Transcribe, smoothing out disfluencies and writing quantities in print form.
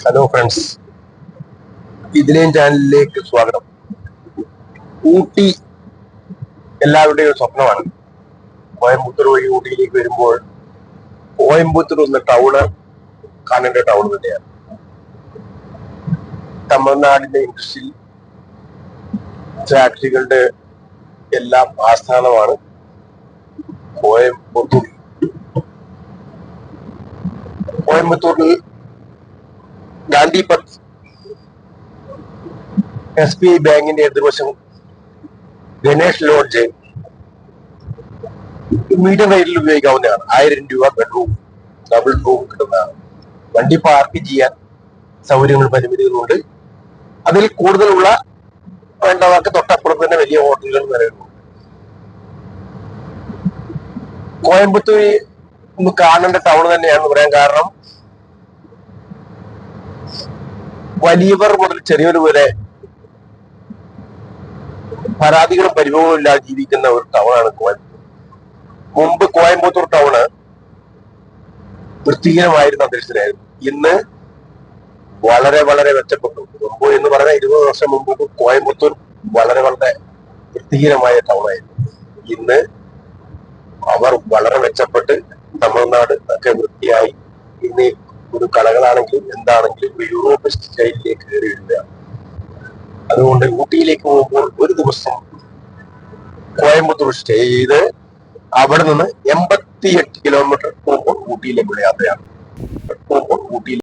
Hello friends, ഇതിലേം ചാനലിലേക്ക് സ്വാഗതം. ഊട്ടി എല്ലാവരുടെയും സ്വപ്നമാണ്. കോയമ്പത്തൂർ വഴി ഊട്ടിയിലേക്ക് വരുമ്പോൾ കോയമ്പത്തൂർ എന്ന ടൗണ് കാണേണ്ട ടൗൺ തന്നെയാണ്. തമിഴ്നാടിന്റെ ഇൻഡസ്ട്രിയൽ ഫാക്ടറികളുടെ എല്ലാം ആസ്ഥാനമാണ് കോയമ്പത്തൂർ. കോയമ്പത്തൂരിൽ ഗാന്ധിപത്ത് SBI ബാങ്കിന്റെ എതിർവശം ഗണേഷ് ലോഡ്ജ് മീഡിയം റേറ്റിൽ ഉപയോഗിക്കാവുന്നതാണ്. 1000 രൂപ ബെഡ്റൂം, ഡബിൾ റൂം കിട്ടുന്നതാണ്. വണ്ടി പാർക്ക് ചെയ്യാൻ സൗകര്യങ്ങൾ പരിമിതികളുണ്ട്. അതിൽ കൂടുതലുള്ള വേണ്ടവർക്ക് തൊട്ടപ്പുറത്ത് തന്നെ വലിയ ഹോട്ടലുകൾ നിലവിലുണ്ട്. കോയമ്പത്തൂർ ഒന്ന് കാണേണ്ട ടൗൺ തന്നെയാണെന്ന് പറയാൻ കാരണം വലിയവർ മുതൽ ചെറിയവർ വരെ പരാതികളും പരിഭവവും ഇല്ലാതെ ജീവിക്കുന്ന ഒരു ടൗണാണ് കോയമ്പത്തൂർ. മുമ്പ് കോയമ്പത്തൂർ ടൗണ് വൃത്തിഹീനമായിരുന്ന അന്തരീക്ഷത്തിലായിരുന്നു. ഇന്ന് വളരെ വളരെ മെച്ചപ്പെട്ടു. മുമ്പ് എന്ന് പറഞ്ഞാൽ 20 വർഷം മുമ്പ് കോയമ്പത്തൂർ വളരെ വളരെ വൃത്തിഹീനമായ ടൗണായിരുന്നു. ഇന്ന് അവർ വളരെ മെച്ചപ്പെട്ട് തമിഴ്നാട് ഒക്കെ വൃത്തിയായി ഇന്ന് ഒരു കടകളാണെങ്കിലും എന്താണെങ്കിലും യൂറോപ്യൻ സ്റ്റൈലിലേക്ക് കയറി വരികയാണ്. അതുകൊണ്ട് ഊട്ടിയിലേക്ക് പോകുമ്പോൾ ഒരു ദിവസം കോയമ്പത്തൂർ സ്റ്റേ ചെയ്ത് അവിടെ നിന്ന് 88 കിലോമീറ്റർ പോകുമ്പോൾ ഊട്ടിയിലേക്കുള്ള യാത്രയാണ്.